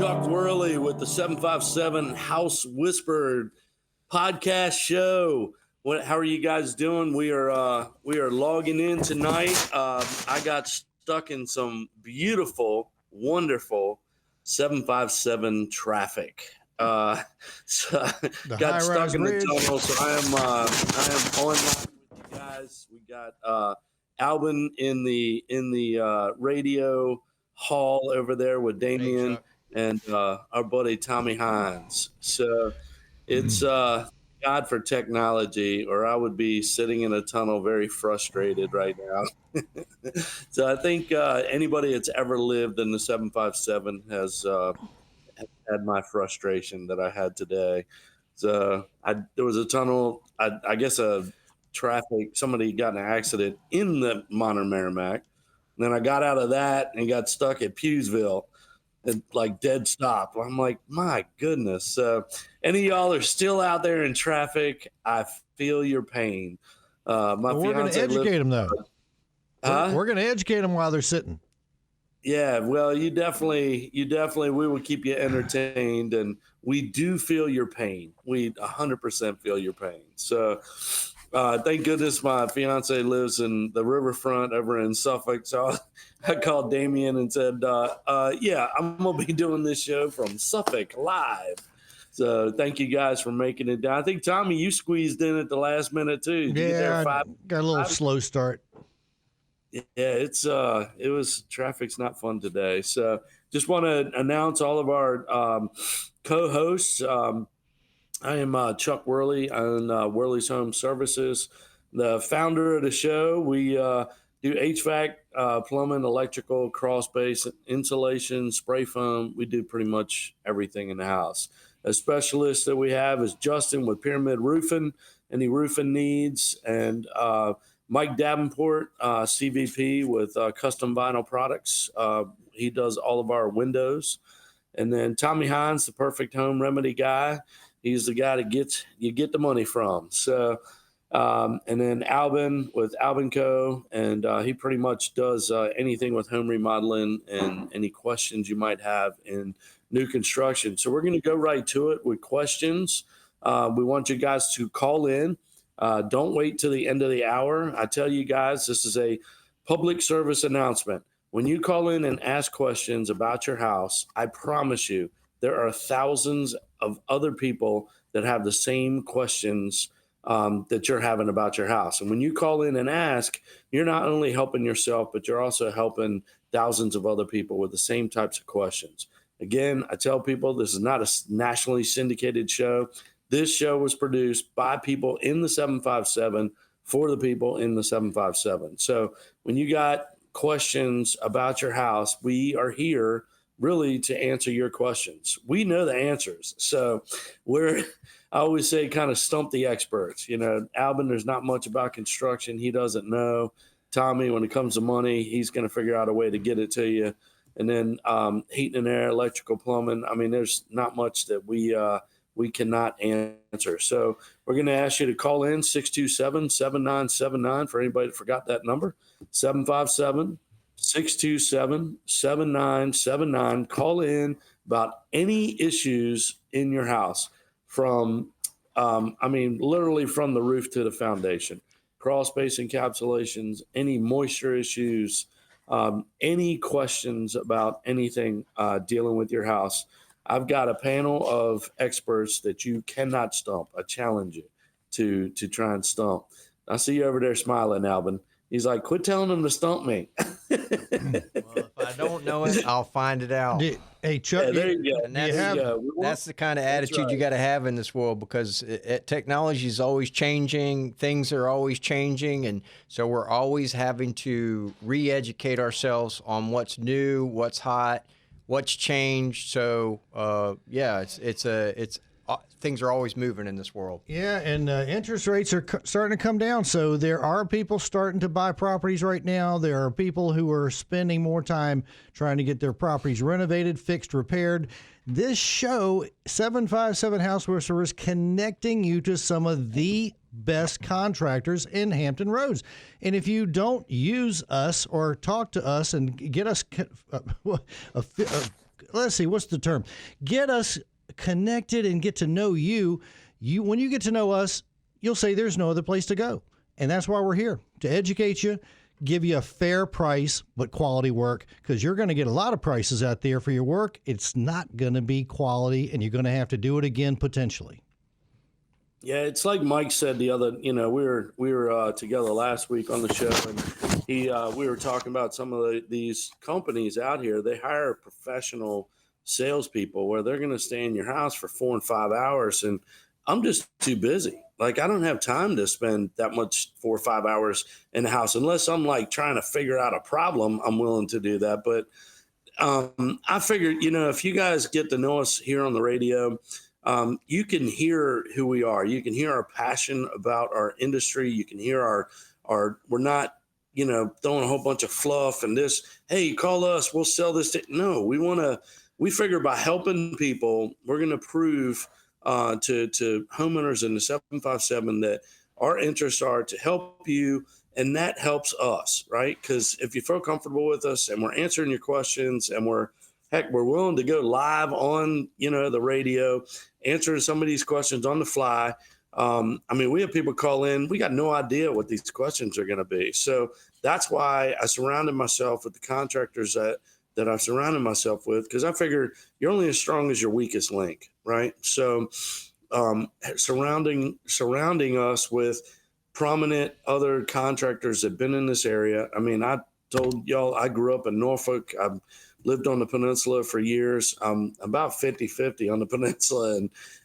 Chuck Worley with the 757 House Whispered podcast show. How are you guys doing? We are logging in tonight. I got stuck in some beautiful, wonderful 757 traffic. So got stuck in the tunnel. So I am online with you guys. We got Alvin in the radio hall over there with Damien and our buddy Tommy Hines. So it's God for technology, or I would be sitting in a tunnel very frustrated right now. So I think anybody that's ever lived in the 757 has had my frustration that I had today. So there was a tunnel, I guess somebody got in an accident in the Modern Merrimack. And then I got out of that and got stuck at Pewsville and like dead stop. I'm like, my goodness. So any of y'all are still out there in traffic, I feel your pain. We're going to educate them though. We're going to educate them while they're sitting. Yeah, well, you definitely, we will keep you entertained, and we do feel your pain. We 100% feel your pain. So thank goodness my fiance lives in the riverfront over in Suffolk. So I called Damien and said, yeah, I'm going to be doing this show from Suffolk live. So thank you guys for making it down. I think, Tommy, you squeezed in at the last minute too. Yeah, got a little slow start. Yeah, traffic's not fun today. So just want to announce all of our co-hosts. I am Chuck Worley on Worley's Home Services, the founder of the show. We do HVAC, plumbing, electrical, crawl space, insulation, spray foam. We do pretty much everything in the house. A specialist that we have is Justin with Pyramid Roofing, any roofing needs, and Mike Davenport, CVP with Custom Vinyl Products. He does all of our windows. And then Tommy Hines, the Perfect Home Remedy guy. He's the guy that you get the money from. So, and then Alvin with Alvin Co. And he pretty much does anything with home remodeling and any questions you might have in new construction. So we're going to go right to it with questions. We want you guys to call in. Don't wait till the end of the hour. I tell you guys, this is a public service announcement. When you call in and ask questions about your house, I promise you there are thousands of other people that have the same questions that you're having about your house. And when you call in and ask, you're not only helping yourself, but you're also helping thousands of other people with the same types of questions. Again, I tell people this is not a nationally syndicated show. This show was produced by people in the 757 for the people in the 757. So when you got questions about your house, we are here really to answer your questions. We know the answers. So I always say kind of stump the experts. You know, Alvin, there's not much about construction. He doesn't know. Tommy, when it comes to money, he's going to figure out a way to get it to you. And then heating and air, electrical, plumbing. I mean, there's not much that we cannot answer. So we're going to ask you to call in 627-7979 for anybody that forgot that number, 757-627-7979. Call in about any issues in your house from, literally from the roof to the foundation, crawl space encapsulations, any moisture issues, any questions about anything dealing with your house. I've got a panel of experts that you cannot stump. I challenge you to try and stump. I see you over there smiling, Alvin. He's like, quit telling them to stump me. Well, if I don't know it, I'll find it out. Hey, Chuck, there you go. And that's the kind of attitude you got to have in this world, because technology is always changing. Things are always changing. And so we're always having to re-educate ourselves on what's new, what's hot, what's changed. So, things are always moving in this world. Yeah, and interest rates are starting to come down. So there are people starting to buy properties right now. There are people who are spending more time trying to get their properties renovated, fixed, repaired. This show, 757 Houseware Service, connecting you to some of the best contractors in Hampton Roads. And if you don't use us or talk to us and get us let's see, what's the term? Get us connected and get to know you. When you get to know us, you'll say there's no other place to go. And that's why we're here, to educate you, give you a fair price, but quality work, because you're going to get a lot of prices out there for your work. It's not going to be quality, and you're going to have to do it again potentially. Yeah, it's like Mike said the other. We were together last week on the show, and we were talking about some of these companies out here. They hire professional salespeople where they're going to stay in your house for 4 and 5 hours, and I'm just too busy. Like, I don't have time to spend that much 4 or 5 hours in the house unless I'm like trying to figure out a problem. I'm willing to do that, but I figured, if you guys get to know us here on the radio. You can hear who we are. You can hear our passion about our industry. You can hear our we're not, throwing a whole bunch of fluff and this, hey, call us, we'll sell this. No, we figure by helping people, we're going to prove to homeowners in the 757 that our interests are to help you. And that helps us, right? Because if you feel comfortable with us and we're answering your questions and we're willing to go live on, the radio, answering some of these questions on the fly. We have people call in. We got no idea what these questions are going to be. So that's why I surrounded myself with the contractors that I've surrounded myself with, because I figure you're only as strong as your weakest link, right? So surrounding us with prominent other contractors that have been in this area. I told y'all I grew up in Norfolk. I've lived on the peninsula for years. I'm about 50-50 on the peninsula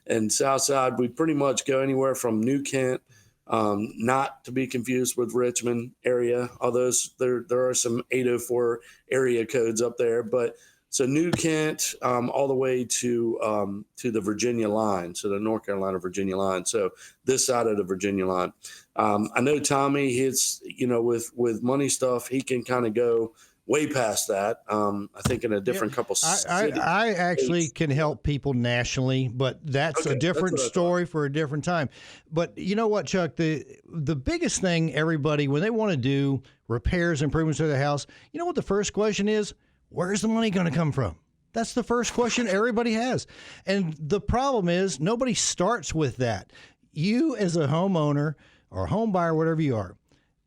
and south side. We pretty much go anywhere from New Kent, not to be confused with Richmond area, although there are some 804 area codes up there. But so New Kent all the way to the Virginia line, so the North Carolina Virginia line. So this side of the Virginia line. I know Tommy, with money stuff, he can kind of go way past that. I think in a different couple cities. I actually can help people nationally, but that's a different story for a different time. But you know what, Chuck? The biggest thing everybody, when they want to do repairs, improvements to their house, you know what the first question is? Where's the money going to come from? That's the first question everybody has. And the problem is nobody starts with that. You as a homeowner or home buyer, whatever you are,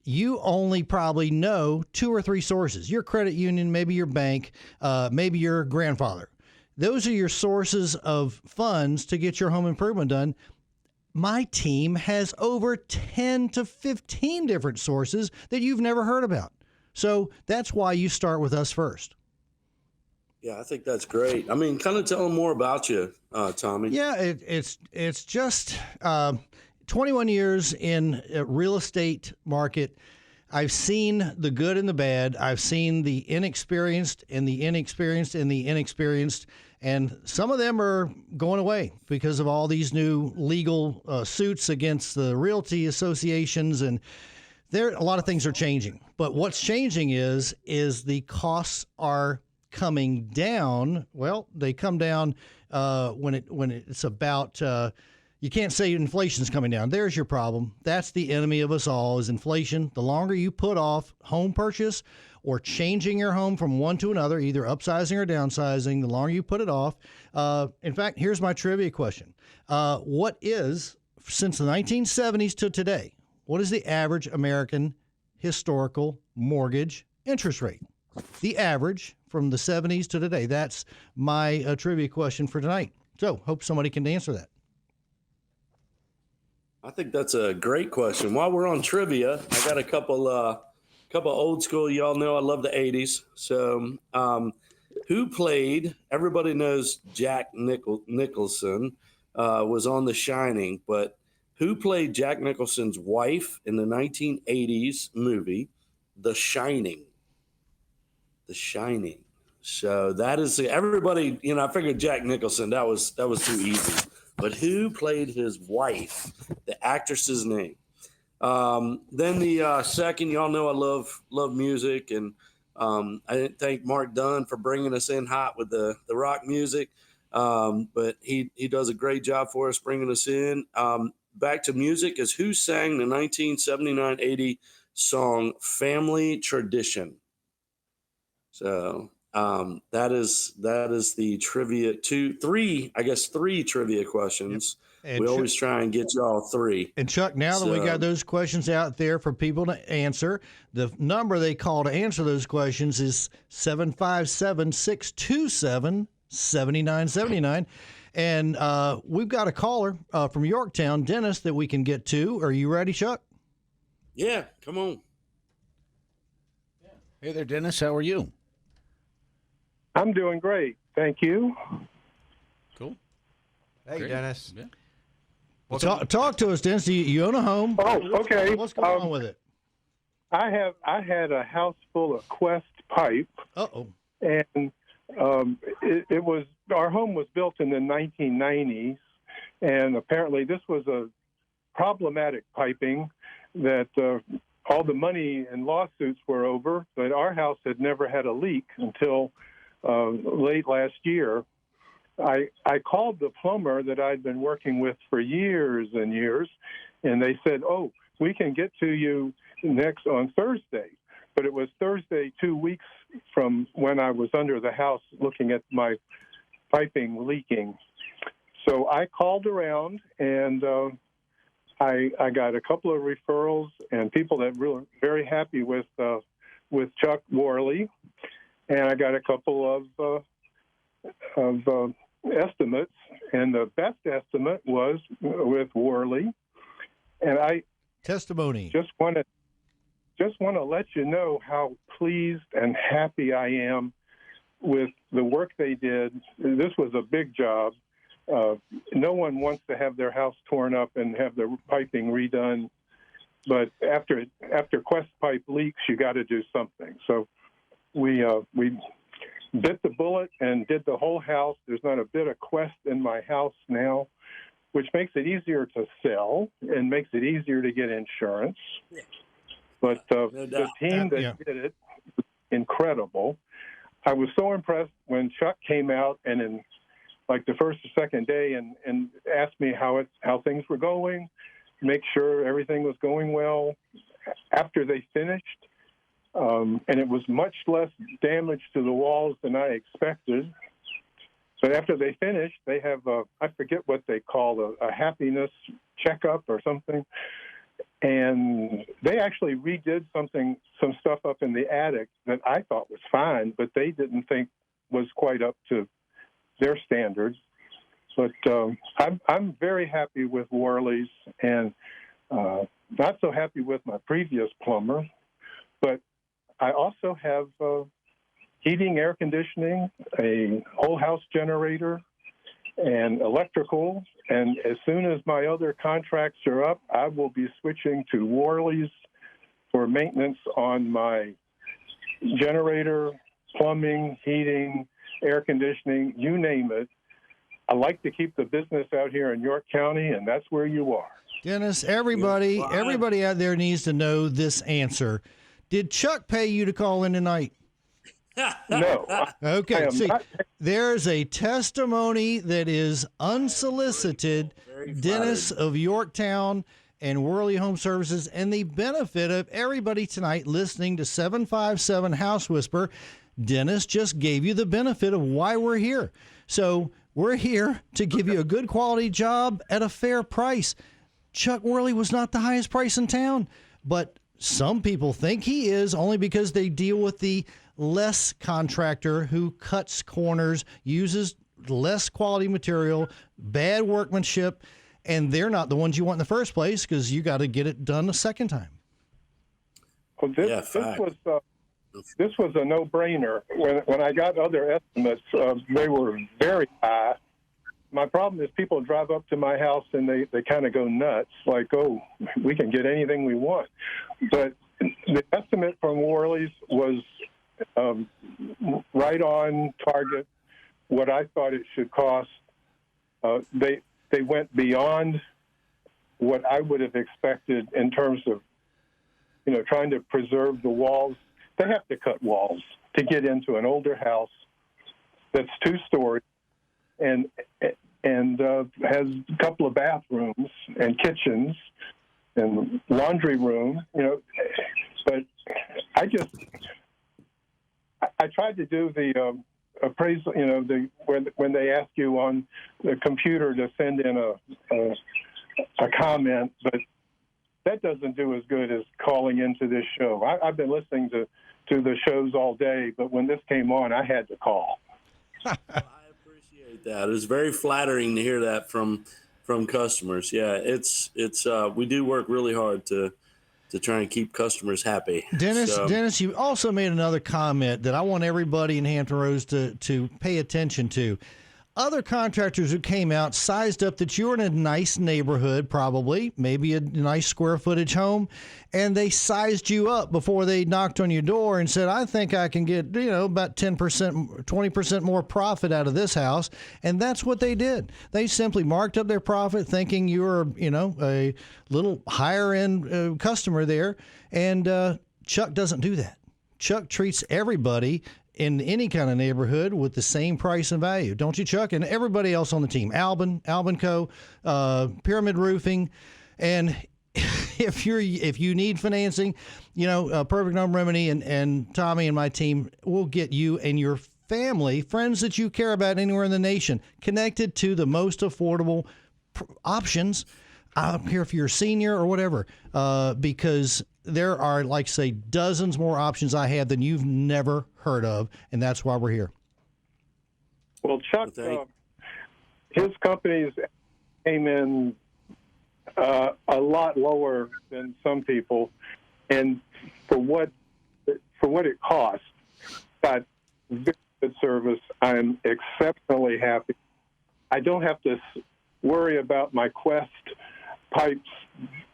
you only probably know 2 or 3 sources, your credit union, maybe your bank, maybe your grandfather. Those are your sources of funds to get your home improvement done. My team has over 10 to 15 different sources that you've never heard about. So that's why you start with us first. Yeah, I think that's great. Kind of tell them more about you, Tommy. Yeah, it's just 21 years in a real estate market. I've seen the good and the bad. I've seen the inexperienced and the inexperienced and the inexperienced. And some of them are going away because of all these new legal suits against the realty associations. And a lot of things are changing. But what's changing is the costs are coming down. Well, they come down when it's about you can't say inflation's coming down. There's your problem. That's the enemy of us all, is inflation. The longer you put off home purchase or changing your home from one to another, either upsizing or downsizing, the longer you put it off. In fact, here's my trivia question. What is, since the 1970s to today, what is the average American historical mortgage interest rate? The average from the 70s to today. That's my trivia question for tonight. So hope somebody can answer that. I think that's a great question. While we're on trivia, I got a couple old school. Y'all know I love the 80s. So who played, everybody knows Jack Nicholson was on The Shining, but who played Jack Nicholson's wife in the 1980s movie, The Shining? The Shining. So that is everybody, I figured Jack Nicholson, that was too easy. But who played his wife, the actress's name? Then the second, y'all know I love music, and I didn't thank Mark Dunn for bringing us in hot with the rock music, but he does a great job for us bringing us in. Back to music is who sang the 1979-80 song Family Tradition. So That is the trivia. Three trivia questions. And We Chuck, always try and get y'all three. and Chuck, now that we got those questions out there for people to answer, the number they call to answer those questions is 757-627-7979. And we've got a caller from Yorktown, Dennis, that we can get to. Are you ready, Chuck? Yeah, come on. Hey there, Dennis. How are you? I'm doing great. Thank you. Cool. Hey, Great. Dennis. Yeah. Well, talk to us, Dennis. You own a home. Oh, okay. What's going on with it? I had a house full of Quest pipe, Uh-oh. and it was our home was built in the 1990s, and apparently this was a problematic piping that all the money and lawsuits were over, but our house had never had a leak until late last year. I called the plumber that I'd been working with for years and years, and they said, "Oh, we can get to you next on Thursday." But it was Thursday 2 weeks from when I was under the house looking at my piping leaking. So I called around, and I got a couple of referrals and people that were very happy with Chuck Worley, and I got a couple of estimates, and the best estimate was with Worley. And I Testimony. just want to let you know how pleased and happy I am with the work they did. This was a big job. No one wants to have their house torn up and have the piping redone, but after Quest pipe leaks, you got to do something. So we bit the bullet and did the whole house. There's not a bit of Quest in my house now, which makes it easier to sell and makes it easier to get insurance. But the team that did it was incredible. I was so impressed when Chuck came out and in like the first or second day and asked me how things were going, make sure everything was going well. After they finished, and it was much less damage to the walls than I expected. But after they finished, they have I forget what they call a happiness checkup or something. And they actually redid some stuff up in the attic that I thought was fine, but they didn't think was quite up to their standards. But I'm very happy with Worley's, and not so happy with my previous plumber. But I also have heating, air conditioning, a whole house generator, and electrical. And as soon as my other contracts are up, I will be switching to Worley's for maintenance on my generator, plumbing, heating, air conditioning, you name it. I like to keep the business out here in York County, and that's where you are. Dennis, everybody out there needs to know this answer. Did Chuck pay you to call in tonight? No. Okay, see, there's a testimony that is unsolicited, Dennis of Yorktown and Worley Home Services, and the benefit of everybody tonight listening to 757 House Whisper. Dennis just gave you the benefit of why we're here. So we're here to give you a good quality job at a fair price. Chuck Worley was not the highest price in town, but some people think he is only because they deal with the less contractor who cuts corners, uses less quality material, bad workmanship, and they're not the ones you want in the first place because you got to get it done a second time. Well, this was a no-brainer. When I got other estimates, they were very high. My problem is people drive up to my house and they kind of go nuts, like, oh, we can get anything we want. But the estimate from Worley's was right on target, what I thought it should cost. They went beyond what I would have expected in terms of, trying to preserve the walls. They have to cut walls to get into an older house that's 2-story and has a couple of bathrooms and kitchens and laundry room, But I tried to do the appraisal, when they ask you on the computer to send in a comment, but that doesn't do as good as calling into this show. I've been listening to the shows all day, but when this came on, I had to call. I appreciate that. It's very flattering to hear that from customers. Yeah, it's we do work really hard to try and keep customers happy. Dennis, you also made another comment that I want everybody in Hampton Roads to pay attention to. Other contractors who came out sized up that you're in a nice neighborhood, probably, maybe a nice square footage home, and they sized you up before they knocked on your door and said, I think I can get, about 10%, 20% more profit out of this house. And that's what they did. They simply marked up their profit thinking you were, a little higher end customer there. And Chuck doesn't do that. Chuck treats everybody in any kind of neighborhood with the same price and value. Don't you, Chuck? And everybody else on the team, Albin Co., Pyramid Roofing. And if you need financing, Perfect Home Remedy and Tommy and my team will get you and your family, friends that you care about anywhere in the nation, connected to the most affordable options. I don't care if you're a senior or whatever, because there are, like, say, dozens more options I have than you've never heard of, and that's why we're here. Well, Chuck, his companies came in a lot lower than some people, and for what it cost, got very good service. I'm exceptionally happy. I don't have to worry about my Quest pipes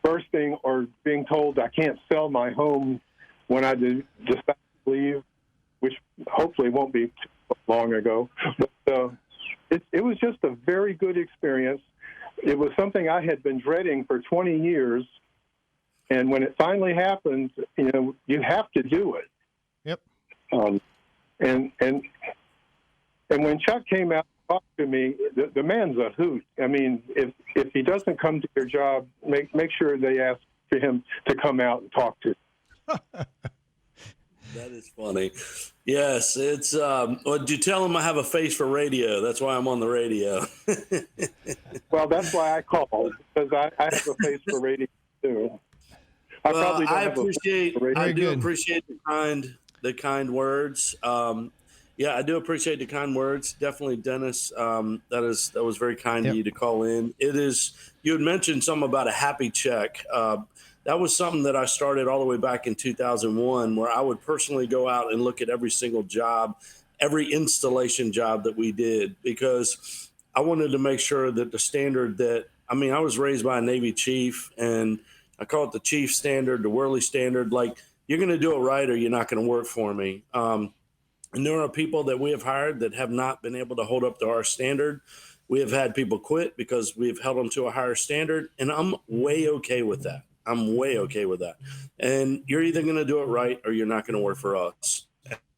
bursting or being told I can't sell my home when I decide to leave, which hopefully won't be too long ago. But it was just a very good experience. It was something I had been dreading for 20 years, and when it finally happened, you have to do it. Yep. And when Chuck came out and talked to me, the man's a hoot. I mean, if he doesn't come to your job, make sure they ask for him to come out and talk to you. That is funny. Yes, it's. Well, you tell him I have a face for radio. That's why I'm on the radio. Well, that's why I called, because I have a face for radio too. I do appreciate the kind words. Yeah, I do appreciate the kind words. Definitely, Dennis. That was very kind of you to call in. It is. You had mentioned something about a happy check. That was something that I started all the way back in 2001, where I would personally go out and look at every single job, every installation job that we did, because I wanted to make sure that the standard I was raised by a Navy chief, and I call it the chief standard, the Whirly standard. Like, you're going to do it right or you're not going to work for me. And there are people that we have hired that have not been able to hold up to our standard. We have had people quit because we've held them to a higher standard, and I'm way okay with that. And you're either going to do it right or you're not going to work for us.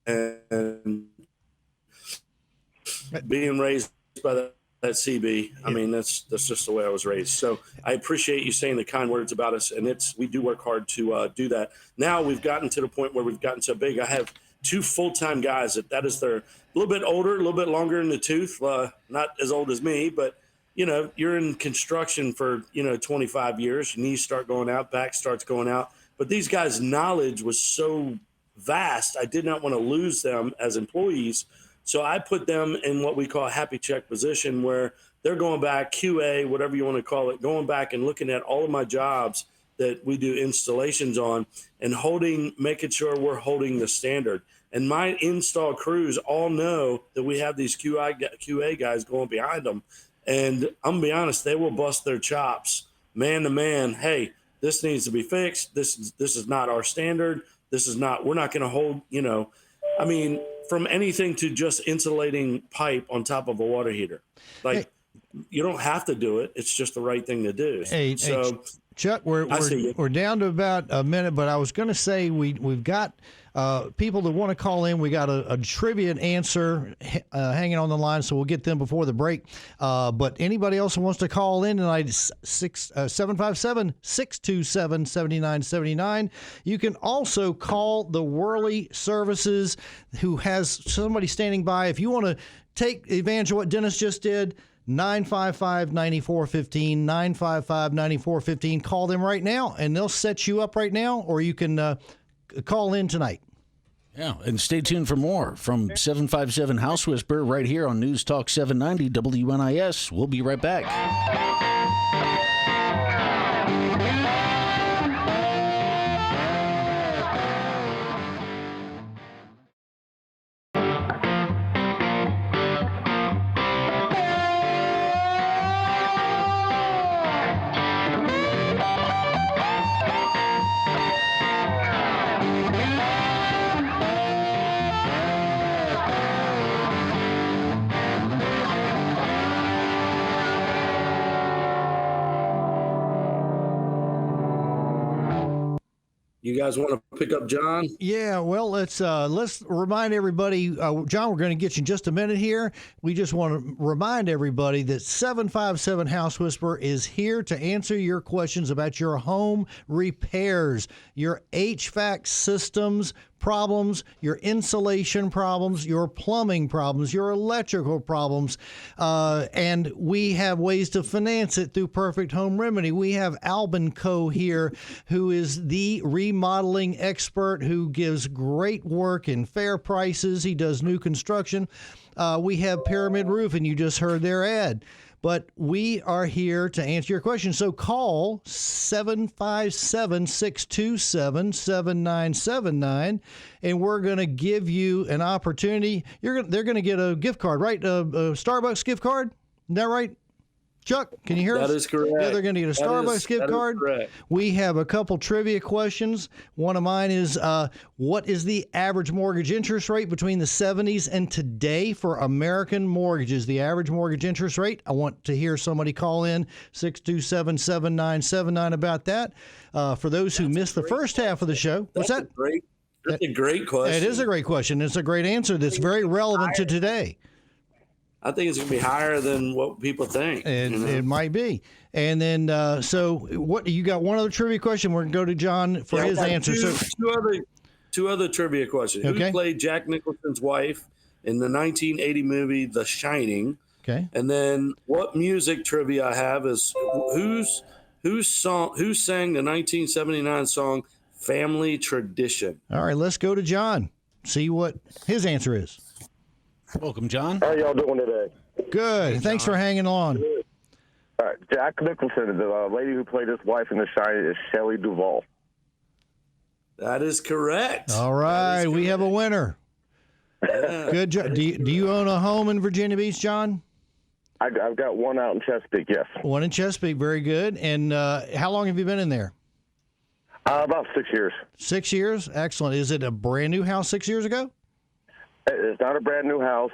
And being raised by that CB, I mean, that's just the way I was raised. So I appreciate you saying the kind words about us, and we do work hard to do that. Now we've gotten to the point where we've gotten so big. I have 2 full-time guys that is their, a little bit older, a little bit longer in the tooth, not as old as me, but you're in construction for 25 years. Your knees start going out, back starts going out. But these guys' knowledge was so vast, I did not want to lose them as employees. So I put them in what we call a happy check position, where they're going back, QA, whatever you want to call it, going back and looking at all of my jobs that we do installations on, and making sure we're holding the standard. And my install crews all know that we have these QA guys going behind them. And I'm going to be honest, they will bust their chops man to man. Hey, this needs to be fixed. This is not our standard. We're not going to hold, from anything to just insulating pipe on top of a water heater. You don't have to do it. It's just the right thing to do. Chuck, we're down to about a minute, but I was going to say we've got people that want to call in. We got a trivia answer hanging on the line, so we'll get them before the break. But anybody else who wants to call in tonight, 757-627-7979. You can also call the Worley Services, who has somebody standing by. If you want to take advantage of what Dennis just did, 955-9415, 955-9415. Call them right now, and they'll set you up right now, or you can call in tonight. Yeah, and stay tuned for more from 757 House Whisper right here on News Talk 790 WNIS. We'll be right back. You guys want to pick up John? Yeah, well, let's remind everybody, John, we're going to get you in just a minute here. We just want to remind everybody that 757 House Whisperer is here to answer your questions about your home repairs, your HVAC systems problems, your insulation problems, your plumbing problems, your electrical problems, and we have ways to finance it through Perfect Home Remedy. We have Albin Co. here, who is the remodeling expert who gives great work and fair prices. He does new construction. We have Pyramid Roof, and you just heard their ad. But we are here to answer your questions. So call 757-627-7979, and we're going to give you an opportunity. They're going to get a gift card, right? A Starbucks gift card? Isn't that right? Chuck, can you hear us? That is correct. Yeah, they're going to get a Starbucks gift card. We have a couple trivia questions. One of mine is, what is the average mortgage interest rate between the 70s and today for American mortgages? The average mortgage interest rate. I want to hear somebody call in 627-7979 about that. For those who missed the first half of the show, what's that? That's a great question. It is a great question. It's a great answer that's very relevant to today. I think it's going to be higher than what people think. It might be. And then, so what you got? One other trivia question. We're going to go to John for his answer. Two other trivia questions. Okay. Who played Jack Nicholson's wife in the 1980 movie The Shining? Okay. And then, what music trivia I have is who sang the 1979 song "Family Tradition"? All right, let's go to John. See what his answer is. Welcome, John. How y'all doing today? Good. Thanks for hanging on. All right, Jack Nicholson, the lady who played his wife in The Shining, is Shelley Duvall. That is correct. All right, we have a winner. Yeah. Good job. Do you own a home in Virginia Beach, John? I've got one out in Chesapeake, yes. One in Chesapeake, very good. And how long have you been in there? About 6 years. 6 years? Excellent. Is it a brand new house 6 years ago? It's not a brand new house.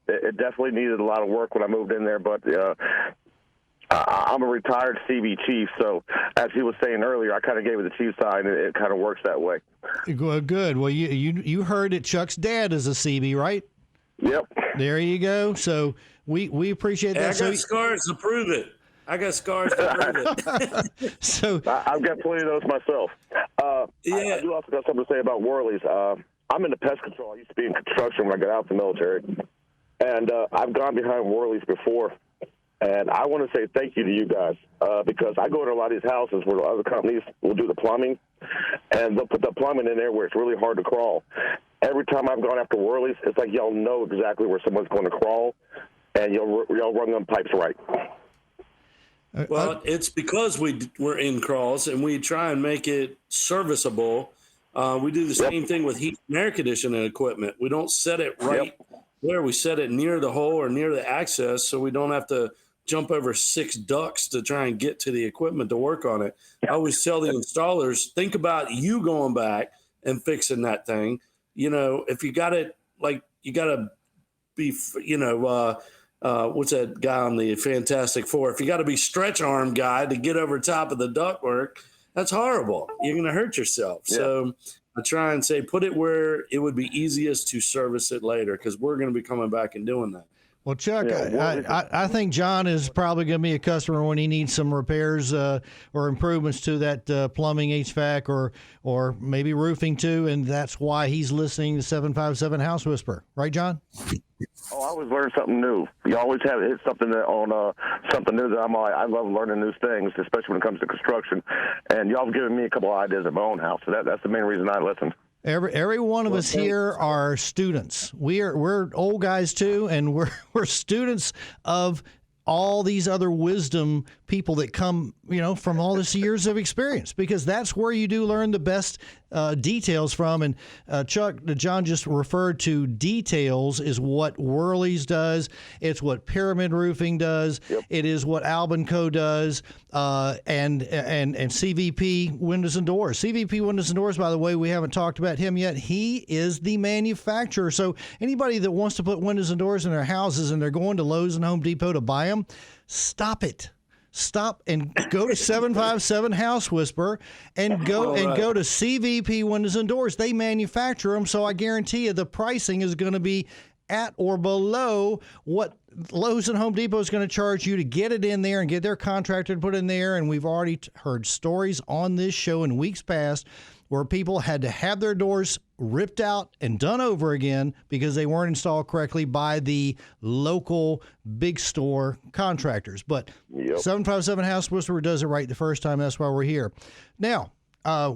It definitely needed a lot of work when I moved in there, but I'm a retired CB chief, so as he was saying earlier, I kind of gave it the chief sign, and it kind of works that way. Good. Well, you heard that Chuck's dad is a CB, right? Yep. There you go. So we appreciate that. I got scars to prove it. I So I've got plenty of those myself. I do also got something to say about Worley's. I'm into pest control. I used to be in construction when I got out of the military. And I've gone behind Worley's before. And I want to say thank you to you guys because I go into a lot of these houses where other companies will do the plumbing, and they'll put the plumbing in there where it's really hard to crawl. Every time I've gone after Worley's, it's like y'all know exactly where someone's going to crawl, and y'all run them pipes right. Well, it's because we're in crawls and we try and make it serviceable. We do the same thing with heat and air conditioning equipment. We don't set it right where we set it near the hole or near the access, so we don't have to jump over 6 ducts to try and get to the equipment to work on it. I always tell the installers, think about you going back and fixing that thing. You know, if you got it, like you got to be, what's that guy on the Fantastic Four? If you got to be stretch arm guy to get over top of the ductwork, that's horrible. You're going to hurt yourself. Yeah. So I try and say, put it where it would be easiest to service it later, because we're going to be coming back and doing that. Well, Chuck, Yeah, I think John is probably going to be a customer when he needs some repairs or improvements to that plumbing, HVAC, or maybe roofing too, and that's why he's listening to 757 House Whisper. Right, John? Oh, I always learn something new. You always have hit something on something new that I love learning new things, especially when it comes to construction. And y'all have given me a couple of ideas at my own house, so that's the main reason I listen. Every one of us here are students. We're old guys too, and we're students of all these other wisdom people that come, from all this years of experience, because that's where you do learn the best details from. And John just referred to details is what Worley's does. It's what Pyramid Roofing does. Yep. It is what Albin Co. does, and CVP Windows and Doors. CVP Windows and Doors, by the way, we haven't talked about him yet. He is the manufacturer. So anybody that wants to put windows and doors in their houses and they're going to Lowe's and Home Depot to buy them, stop it. Stop and go to 757 House Whisper and go to CVP Windows and Doors. They manufacture them, so I guarantee you the pricing is going to be at or below what Lowe's and Home Depot is going to charge you to get it in there and get their contractor to put in there. And we've already heard stories on this show in weeks past where people had to have their doors ripped out and done over again because they weren't installed correctly by the local big store contractors. But 757 House Whisperer does it right the first time. That's why we're here. Now,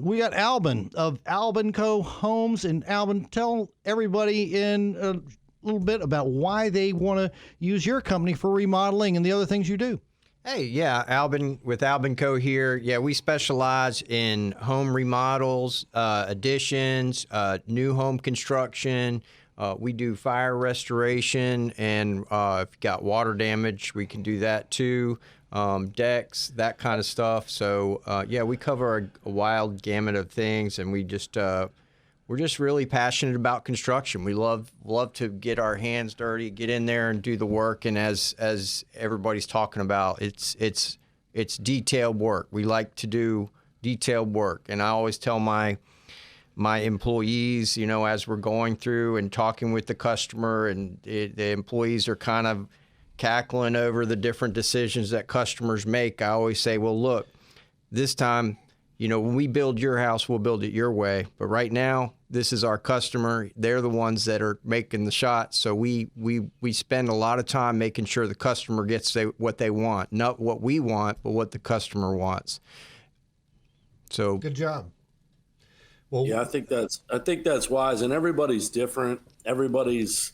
we got Albin of Albin Co. Homes. And Albin, tell everybody in a little bit about why they want to use your company for remodeling and the other things you do. Hey, yeah, Albin with Albin Co. here. Yeah, we specialize in home remodels, additions, new home construction. We do fire restoration, and if you got water damage, we can do that too. Decks, that kind of stuff. So, yeah, we cover a wild gamut of things, and we're just really passionate about construction. We love to get our hands dirty, get in there and do the work. And as everybody's talking about, it's detailed work. We like to do detailed work. And I always tell my employees, as we're going through and talking with the customer, and the employees are kind of cackling over the different decisions that customers make, I always say, well, look, this time, when we build your house, we'll build it your way. But right now, this is our customer. They're the ones that are making the shots. So we spend a lot of time making sure the customer gets what they want, not what we want, but what the customer wants. So good job. Well, yeah, I think that's wise, and everybody's different. Everybody's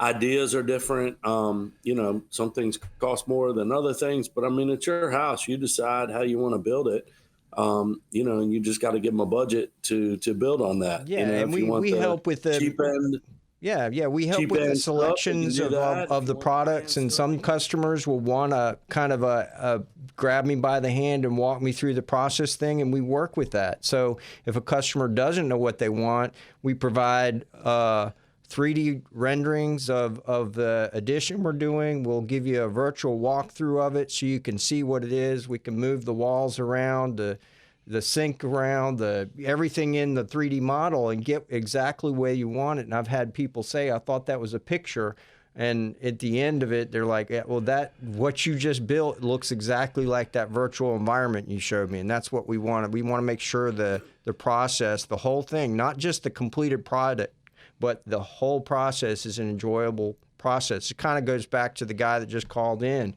ideas are different. Some things cost more than other things, but I mean, it's your house. You decide how you want to build it. And you just got to give them a budget to build on that. Yeah, and we help with the cheap end. Yeah, we help with the selections of the products, and some customers will want to kind of grab me by the hand and walk me through the process thing, and we work with that. So if a customer doesn't know what they want, we provide 3D renderings of the addition we're doing. We'll give you a virtual walkthrough of it so you can see what it is. We can move the walls around, the sink around, everything in the 3D model, and get exactly the way you want it. And I've had people say, I thought that was a picture. And at the end of it, they're like, well, what you just built looks exactly like that virtual environment you showed me. And that's what we want. We want to make sure the process, the whole thing, not just the completed product, but the whole process is an enjoyable process. It kind of goes back to the guy that just called in.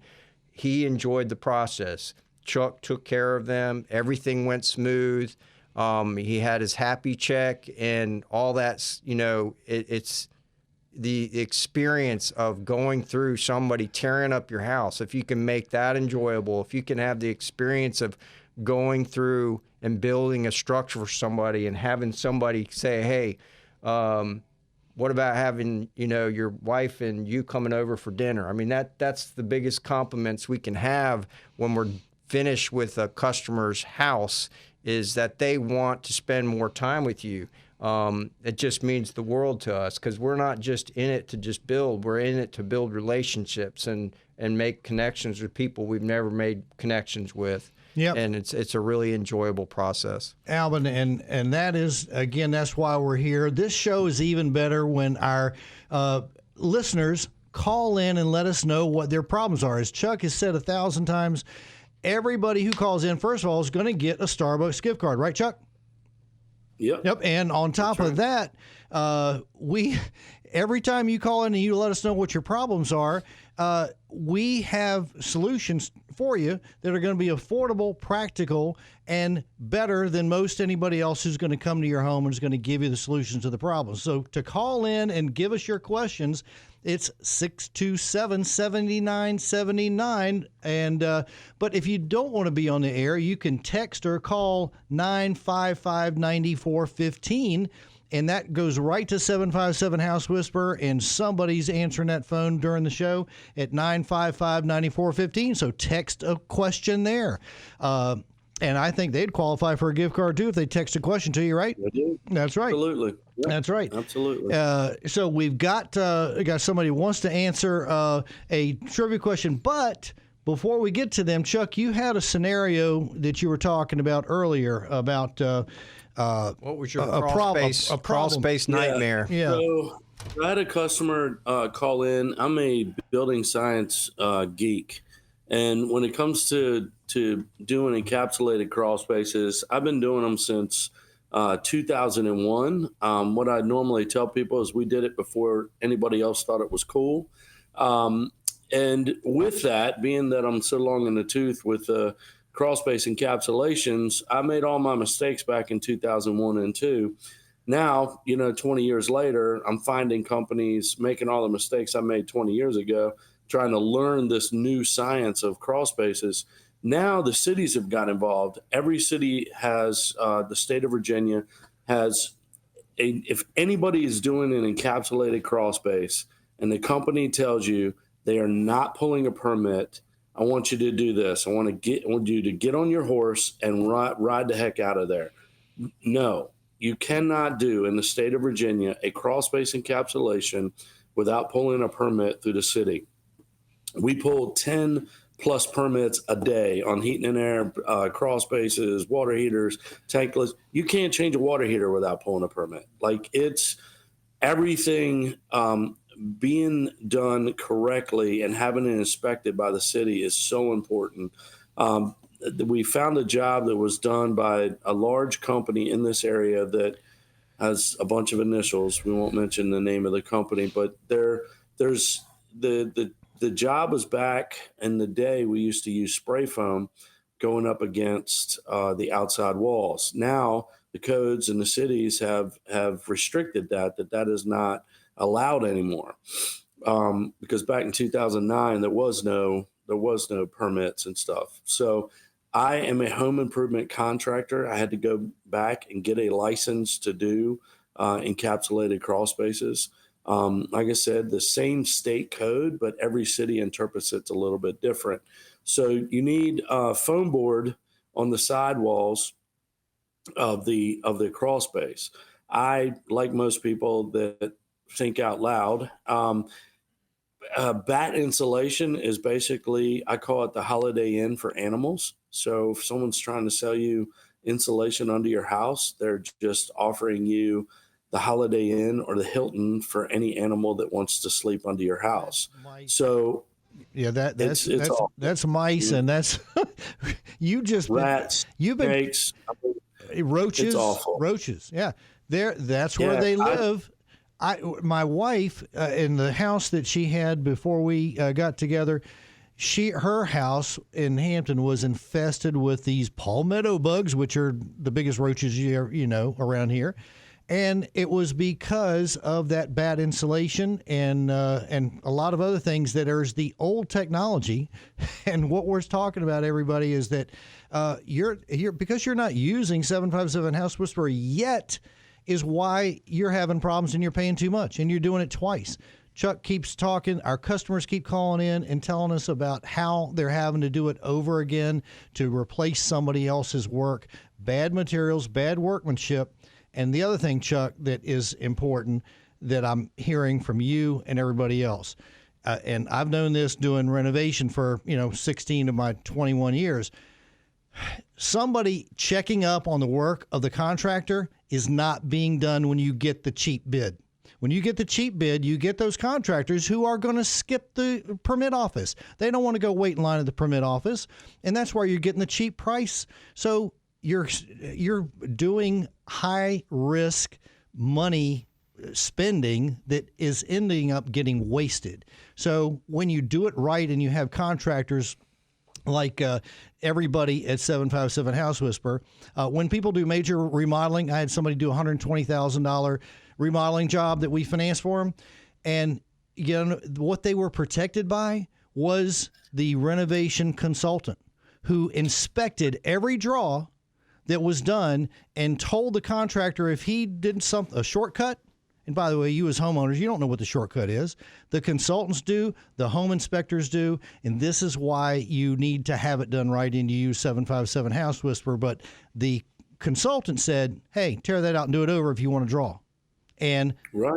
He enjoyed the process. Chuck took care of them. Everything went smooth. He had his happy check, and all that's, it's the experience of going through somebody tearing up your house. If you can make that enjoyable, if you can have the experience of going through and building a structure for somebody and having somebody say, hey, what about having, your wife and you coming over for dinner? I mean, that's the biggest compliments we can have when we're finished with a customer's house, is that they want to spend more time with you. it just means the world to us, because we're not just in it to just build. We're in it to build relationships and make connections with people we've never made connections with. Yep. And it's a really enjoyable process. Alvin, and that is, again, that's why we're here. This show is even better when our listeners call in and let us know what their problems are. As Chuck has said 1,000 times, everybody who calls in, first of all, is going to get a Starbucks gift card. Right, Chuck? Yep. And on top of that, every time you call in and you let us know what your problems are, we have solutions for you that are going to be affordable, practical, and better than most anybody else who's going to come to your home and is going to give you the solutions to the problems. So to call in and give us your questions, it's 627-7979. And but if you don't want to be on the air, you can text or call 955-9415. And that goes right to 757 House Whisperer, and somebody's answering that phone during the show at 955-9415. So text a question there. And I think they'd qualify for a gift card, too, if they text a question to you, right? They do. That's right. Absolutely. Yep. That's right. Absolutely. So we've got somebody who wants to answer a trivia question, but before we get to them, Chuck, you had a scenario that you were talking about earlier about what was your crawl space nightmare? Yeah. So I had a customer call in. I'm a building science geek, and when it comes to doing encapsulated crawl spaces, I've been doing them since 2001. What I normally tell people is we did it before anybody else thought it was cool. And with that, being that I'm so long in the tooth with crawl space encapsulations, I made all my mistakes back in 2001 and 2. Now, 20 years later, I'm finding companies making all the mistakes I made 20 years ago, trying to learn this new science of crawl spaces. Now the cities have got involved. Every city has, the state of Virginia has, if anybody is doing an encapsulated crawl space and the company tells you they are not pulling a permit, I want you to do this. I want you to get on your horse and ride the heck out of there. No, you cannot do in the state of Virginia a crawl space encapsulation without pulling a permit through the city. We pull 10 plus permits a day on heating and air, crawl spaces, water heaters, tankless. You can't change a water heater without pulling a permit. Like, it's everything being done correctly and having it inspected by the city is so important. We found a job that was done by a large company in this area that has a bunch of initials. We won't mention the name of the company, but there's the job was back in the day. We used to use spray foam going up against the outside walls. Now the codes in the cities have restricted that is not allowed anymore, because back in 2009 there was no permits and stuff. So I am a home improvement contractor. I had to go back and get a license to do encapsulated crawl spaces. Like I said, the same state code, but every city interprets it a little bit different. So you need a foam board on the sidewalls of the crawl space. I, like most people that think out loud, bat insulation is basically, I call it the Holiday Inn for animals. So if someone's trying to sell you insulation under your house, they're just offering you the Holiday Inn or the Hilton for any animal that wants to sleep under your house. So yeah, that's mice, and that's rats, snakes, roaches. It's awful. Roaches. Yeah, that's where they live. My wife, in the house that she had before we got together, her house in Hampton was infested with these palmetto bugs, which are the biggest roaches around here. And it was because of that bad insulation and a lot of other things. That there's the old technology, and what we're talking about, everybody, is that you're because you're not using 757 House Whisperer yet, is why you're having problems and you're paying too much and you're doing it twice. Chuck keeps talking. Our customers keep calling in and telling us about how they're having to do it over again to replace somebody else's work. Bad materials, bad workmanship. And the other thing, Chuck, that is important that I'm hearing from you and everybody else, and I've known this doing renovation for 16 of my 21 years. Somebody checking up on the work of the contractor is not being done when you get the cheap bid. When you get the cheap bid, you get those contractors who are going to skip the permit office. They don't want to go wait in line at the permit office, and that's why you're getting the cheap price. So you're doing high risk money spending that is ending up getting wasted. So when you do it right and you have contractors like everybody at 757 House Whisperer, when people do major remodeling, I had somebody do $120,000 remodeling job that we financed for them, and what they were protected by was the renovation consultant who inspected every draw that was done and told the contractor if he did a shortcut. And by the way, you as homeowners, you don't know what the shortcut is. The consultants do, the home inspectors do, and this is why you need to have it done right, and you use 757 House Whisperer. But the consultant said, hey, tear that out and do it over if you want to draw. And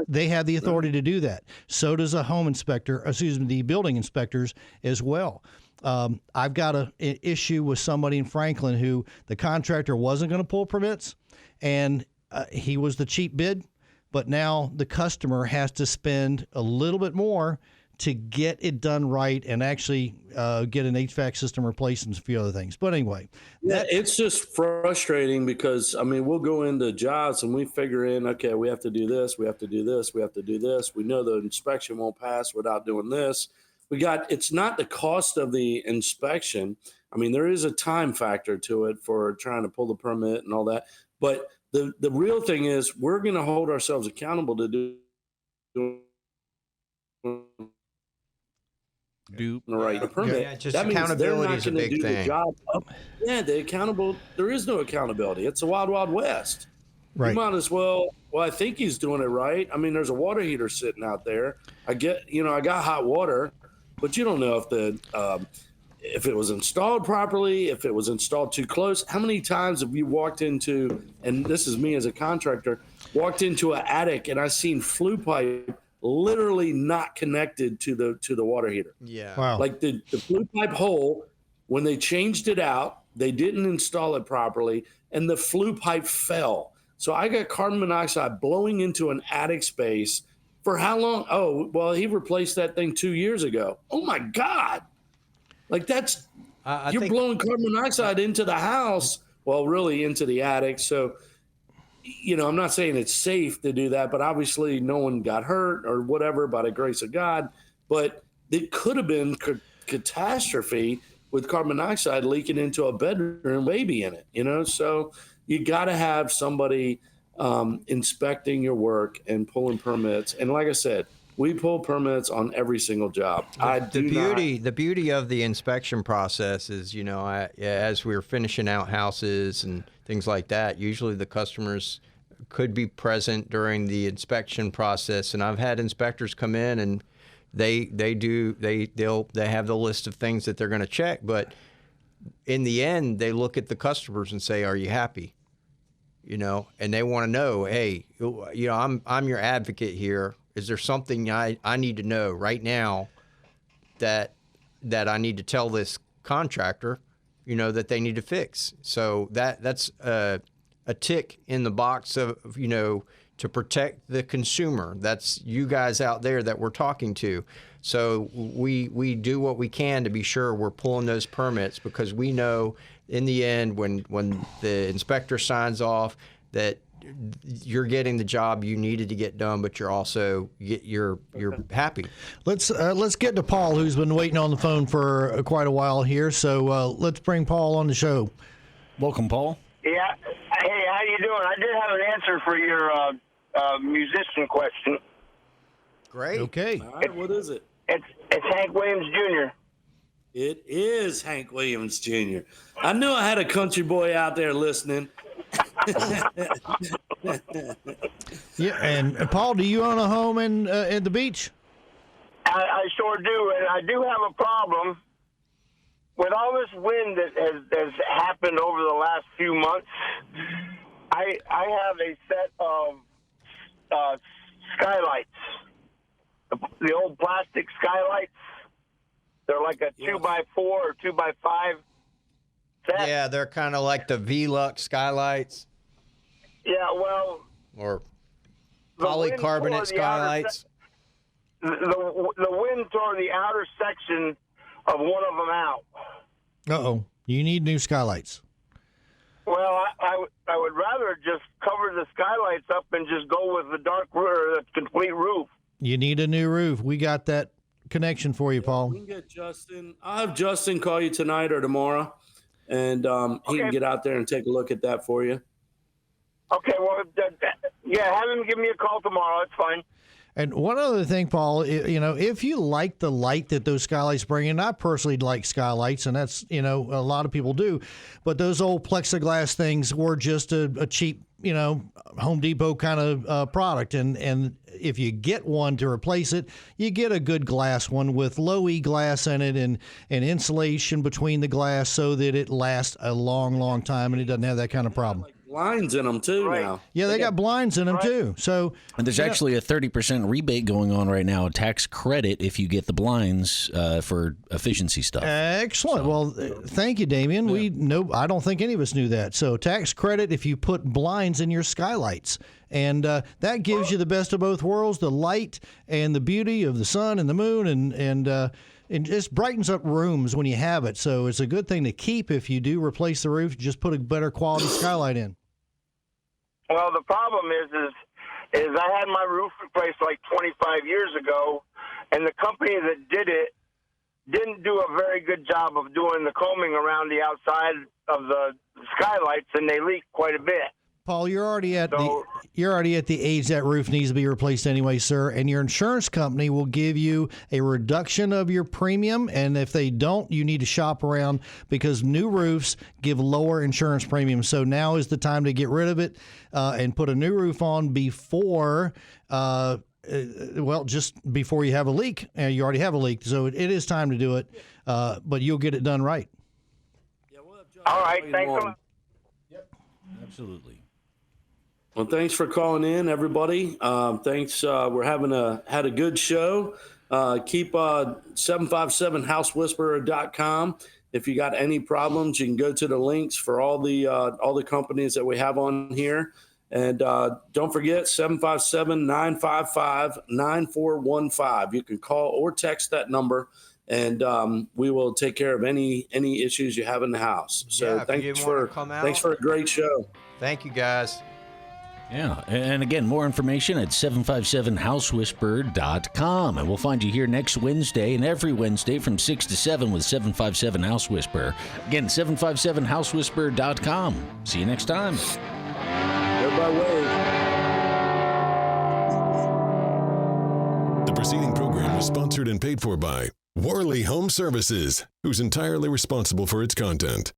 they have the authority to do that. So does a home inspector, the building inspectors as well. I've got an issue with somebody in Franklin who the contractor wasn't going to pull permits, and he was the cheap bid. But now the customer has to spend a little bit more to get it done right and actually get an HVAC system replaced and a few other things. But anyway. It's just frustrating because, we'll go into jobs and we figure in, okay, we have to do this, we have to do this, we have to do this. We know the inspection won't pass without doing this. It's not the cost of the inspection. There is a time factor to it for trying to pull the permit and all that. But the real thing is we're going to hold ourselves accountable to do the right permit. Yeah, just that means accountability is a big thing. There is no accountability. It's the wild, wild west. Right. You might as well, I think he's doing it right. There's a water heater sitting out there. I got hot water, but you don't know if it was installed properly, if it was installed too close. How many times have you walked into, and this is me as a contractor, walked into an attic and I seen flue pipe literally not connected to the water heater. Yeah. Wow. Like the flue pipe hole, when they changed it out, they didn't install it properly and the flue pipe fell. So I got carbon monoxide blowing into an attic space for how long? Oh, well, he replaced that thing 2 years ago. Oh my God. Like that's, you're blowing carbon monoxide into the house, well, really into the attic. So, I'm not saying it's safe to do that, but obviously no one got hurt or whatever by the grace of God. But it could have been catastrophe with carbon monoxide leaking into a bedroom, baby in it, So you got to have somebody inspecting your work and pulling permits. And like I said, we pull permits on every single job. The beauty of the inspection process is, as we're finishing out houses and things like that, usually the customers could be present during the inspection process. And I've had inspectors come in and they have the list of things that they're going to check, but in the end, they look at the customers and say, "Are you happy?" And they want to know, "Hey, I'm your advocate here. Is there something I need to know right now that I need to tell this contractor, that they need to fix?" So that's a tick in the box of, to protect the consumer. That's you guys out there that we're talking to. So we do what we can to be sure we're pulling those permits, because we know in the end when the inspector signs off that you're getting the job you needed to get done, but you're happy. Let's get to Paul, who's been waiting on the phone for quite a while here. So let's bring Paul on the show. Welcome, Paul. Yeah. Hey, how you doing? I did have an answer for your musician question. Great. Okay. All right, what is it? It's Hank Williams Jr. It is Hank Williams Jr. I knew I had a country boy out there listening. Yeah, and Paul, do you own a home at the beach? I sure do, and I do have a problem with all this wind that has happened over the last few months. I have a set of skylights, the old plastic skylights. They're like a 2x4 or 2x5 set. Yeah, they're kind of like the V-Lux skylights. Yeah, well, or polycarbonate skylights. The wind tore the outer section of one of them out. Uh-oh. You need new skylights. Well, I would rather just cover the skylights up and just go with the dark or the complete roof. You need a new roof. We got that connection for you, Paul. We can get Justin. I'll have Justin call you tonight or tomorrow, and he can get out there and take a look at that for you. Okay, well, have him give me a call tomorrow. It's fine. And one other thing, Paul, if you like the light that those skylights bring in, I personally like skylights, and that's, a lot of people do, but those old plexiglass things were just a cheap, Home Depot kind of product. And if you get one to replace it, you get a good glass one with low E glass in it and insulation between the glass so that it lasts a long, long time and it doesn't have that kind of problem. Blinds in them too now. Yeah, they got blinds in them too. So, and there's actually a 30% rebate going on right now, a tax credit if you get the blinds for efficiency stuff. Excellent. Well, thank you, Damien. Yeah. I don't think any of us knew that. So, tax credit if you put blinds in your skylights. And that gives you the best of both worlds, the light and the beauty of the sun and the moon, and it just brightens up rooms when you have it. So it's a good thing to keep if you do replace the roof. Just put a better quality skylight in. Well, the problem is I had my roof replaced like 25 years ago, and the company that did it didn't do a very good job of doing the combing around the outside of the skylights, and they leaked quite a bit. Paul, you're already at the age that roof needs to be replaced anyway, sir, and your insurance company will give you a reduction of your premium, and if they don't, you need to shop around because new roofs give lower insurance premiums. So now is the time to get rid of it and put a new roof on before just before you have a leak. You already have a leak, so it is time to do it, but you'll get it done right. All right, thanks a lot. Yep, absolutely. Well, thanks for calling in, everybody. Thanks. We're had a good show. Keep 757housewhisperer.com. If you got any problems, you can go to the links for all the companies that we have on here. And don't forget 757-955-9415. You can call or text that number, and we will take care of any issues you have in the house. So thanks for a great show. Thank you, guys. Yeah, and again, more information at 757housewhisperer.com. And we'll find you here next Wednesday and every Wednesday from 6 to 7 with 757 House Whisperer. Again, 757housewhisperer.com. See you next time. Everybody wave. The preceding program was sponsored and paid for by Worley Home Services, who's entirely responsible for its content.